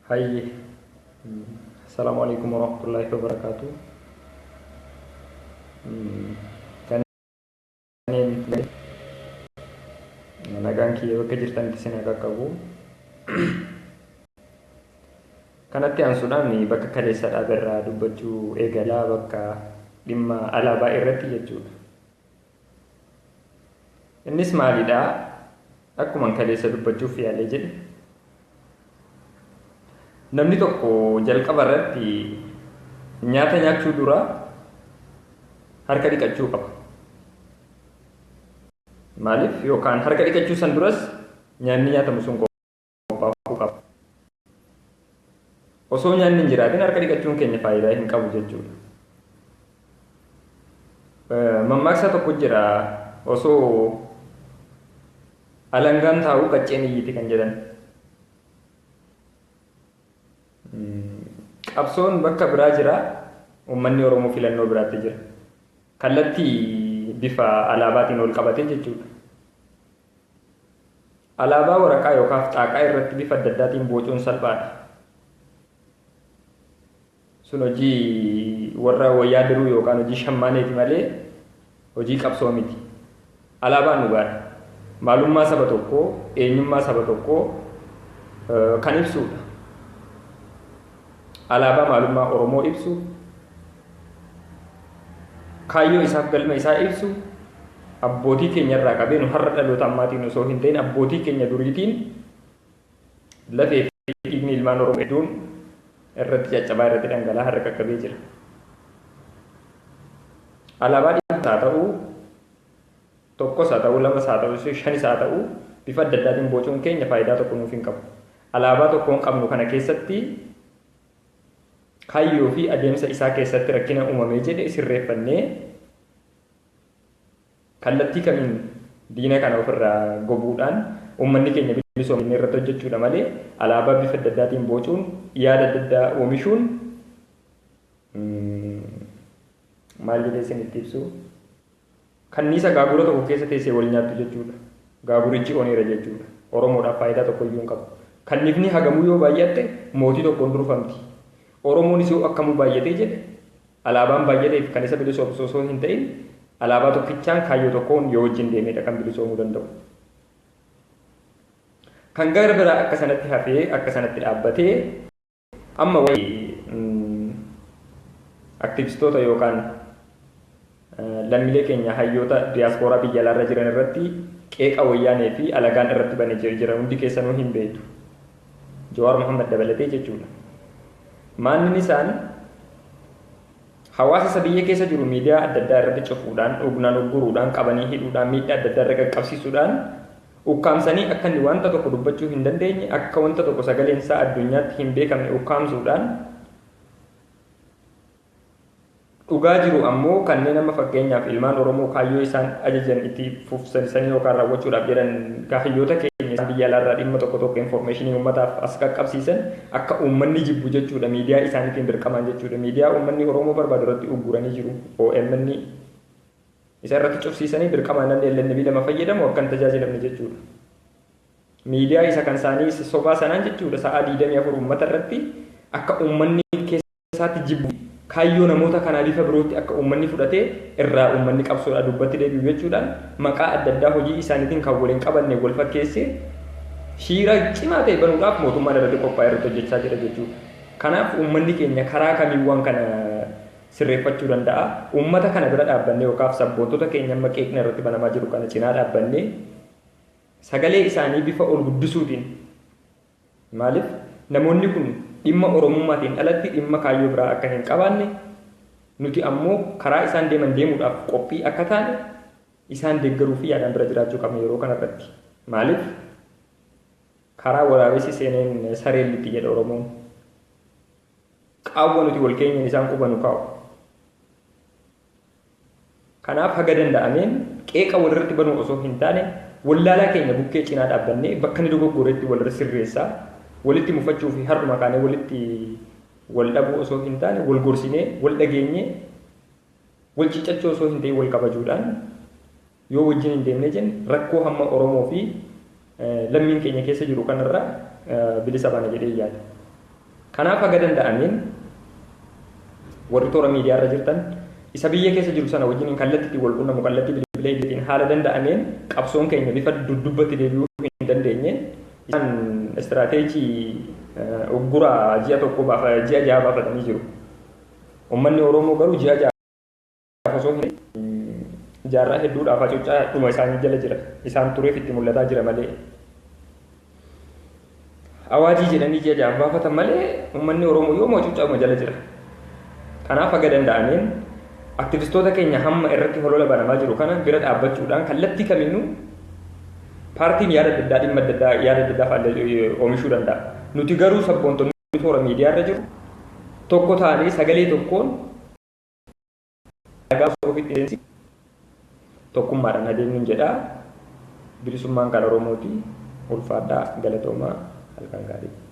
Hai, Assalamualaikum warahmatullahi wabarakatuh. Kan nagaan kiyya bakka jirtanitti isin haa qaqqabu. Kanatti aansuudhaan bakka kaleessa dhaaberraa dubbachuu eegalaa bakka dhimma alaabaa irratti jechuudha. Innis maalidhaa? Akkuma kaleessa dubbachuuf yaalee jedhe. Namni tokko jalqaba irratti nyaata nyaachuu dura harka dhiqachuu qaba. Maaliif yookaan harka dhiqachuu san duras nyaanni nyaatamu sun qophaa'uu qaba. Osoo nyaanni hin jiraatin harka dhiqachuun keenya faayidaa hin qabu jechuudha. Mammaaksa tokko jira osoo alangaan taa'uu qacceen iyyiti kan jedhan. Qabsoon bakka biraa jira, uummanni Oromoo filannoo biraatti jira. Kallattii bifa alaabaatiin ol qabatee jechuudha. Alaabaa waraqaa yookaan xaaqaa irratti bifa adda addaatiin bocuun salphaadha. Sun hojii warra wayyaa diruu yookaan hojii shammaaneeti malee hojii qabsoo miti. Alaabaan dhugaadha. Maalummaa saba tokkoo, eenyummaa saba tokkoo kan ibsudha. Alaabaa maalummaa Oromoo ibsu, kaayyoo isaaf galma isaa ibsu, abbootii keenya irraa qabee nu har'a dhaloota ammaatiin osoo hin ta'in abbootii keenya duriitiin lafee fi dhiigni ilmaan Oromoo hedduun irratti caccabaa irratti dhangala'aa har'a qaqqabee jira. Alaabaa dhiyaatu haa ta'uu, tokkos haa ta'uu, lamas haa ta'uu, shanis haa ta'uu bifa adda addaatiin bocuun keenya faayidaa tokko nuuf hin qabu. Alaabaa tokkoon qabnu kana keessatti kaayyoo fi adeemsa isaa keessatti rakkina uumamee jedhe sirreeffannee kallattii kamiin diina kana ofirraa gobuudhaan uummanni keenya bilisoomne irratti hojjechuudha malee alaabaa bifa adda addaatiin bocuun yaada adda addaa oomishuun maal jedhee isinitti ibsu kanniisa gaagura tokko keessa teessee wal nyaattu jechuudha. Gaagurichi oneera jechuudha. Oromoodhaaf faayidaa tokko iyyuu hin qabu. Kannifni hagamuu yoo baay'atte mootii tokkoon durfamti. Oromoonis yoo akkamuu baay'atee jedhe alaabaan baay'ateef kan isa bilisoomsu osoo hin ta'in alaabaa tokkichaan kaayyoo tokkoon yoo wajjin deemedha kan bilisoomuu danda'u. Kan gara biraa akka sanatti hafee akka sanatti dhaabbatee amma aktivistoota yookaan lammiilee keenya hayyoota diyaaspooraa biyya alaarra jiran irratti qeeqa wayyaanee fi alagaan irratti banee jira hundi keessanuu hin beektu. Jawaar Mohaammed dabalatee jechuudha. Maanni isaan hawaasa isa biyya keessa jiru miidiyaa adda addaa irratti cufuudhaan, dhugnaan ugguruudhaan, qabanii hidhuudhaan, miidhaa adda addaa irra qaqqabsiisuudhaan ukkaamsanii akka inni wanta tokko dubbachuu hin dandeenye, akka wanta tokko sagaleen isaa addunyaatti hin beekamne ukkaamsuudhaan dhugaa jiru ammoo kanneen amma fakkeenyaaf ilmaan Oromoo kaayyoo isaan ajajan itti fufsiisanii yookaan raawwachuudhaaf jedhan kaayyoota keenya biyya alaarraa dhimma tokko tokko informationii uummataaf as qaqqabsiisan akka uummanni jibbu jechuudha. Miidiyaa isaaniitiin dirqamaan jechuudha. Miidiyaa uummanni Oromoo barbaadu irratti ugguranii jiru. OMN isa irratti cufsiisanii dirqamaan namni LNB lama fayyadamu akka hin tajaajilamne jechuudha. Miidiyaa isa kan isaanii sobaa sanaan jechuudha sa'aa 24 uummata irratti akka uummanni keessaatti jibbu kaayyoo namoota kanaa bifa birootti akka uummanni fudhatee irraa uummanni qabsoodhaa dubbatti deebi'u jechuudhaan maqaa adda addaa hojii isaaniitiin kan waliin qabanne wal fakkeessee shiira cimaa ta'e banuudhaaf mootummaan irratti qophaa'ee irratti hojjechaa jira jechuudha. Kanaaf uummanni keenya karaa kamiiwwan kana sirreeffachuu danda'a. Uummata kana bira dhaabbannee yookaan sabboontota keenya amma qeeqna irratti banamaa jiru kana cinaa dhaabbannee sagalee isaanii bifa ol guddisuutiin maaliif namoonni kun dhimma Oromummaatiin alatti dhimma kaayyoo biraa akka hin qabaanne nuti ammoo karaa isaan deeman deemuudhaaf qophii akka taane isaan deeggaruu fi yaadaan bira jiraachuu qabna yeroo kanarratti. Maaliif karaa waraabessi seeneen sareellitti jedha Oromoon. Qaawwa nuti wal keenyan isaan qubanu kaa'u. Kanaaf haga danda'ameen qeeqa walirratti banuu osoo hin taane wallaalaa keenya bukkee cinaa dhaabbannee bakka ni dogoggoretti walirra sirreessaa walitti mufachuu fi har'uma kaanee walitti wal dhabuu osoo hin taane wal gorsinee wal dhageenyee wal ciccachuu osoo hin ta'in wal kabajuudhaan yoo wajjin hin deemne jenna rakkoo hamma Oromoo fi lammiin keenya keessa jiru kanarraa bilisa baana jedhee yaada. Kanaaf haga danda'ameen warri toora miidiyaa irra jirtan isa biyya keessa jiru sana wajjin kallattii wal quunnamu kallattii bilbileetiin haala danda'ameen qabsoon keenya bifa duddubbatti deebi'uu hin dandeenye isaan istiraateejii ugguraa ji'a tokko ji'a ja'a baafatanii jiru. Uummanni Oromoo garuu ji'a ja'a osoo hin jaarraa hedduudhaaf hacuuccaa dhuma isaanii jala jira. Isaan tureef itti mul'ataa jira malee. Awaajii jedhanii ji'a ja'a baafatan malee uummanni Oromoo yooma hacuuccaa jala jira. Kanaaf haga danda'ameen aktivistoota keenya hamma irratti holola banamaa jiru kana bira dhaabbachuudhaan kallattii kamiinuu paartiin yaada adda addaa dhimma adda addaa yaada adda addaa oomishuu danda'a. Nuti garuu sabboontonni toora miidiyaa irra jiru tokko taanee sagalee tokkoon dhagaa ofitti tokkummaadhaan adeemuun jedhaa bilisummaan kan Oromooti ulfaadhaa galatoomaa halkan gaarii.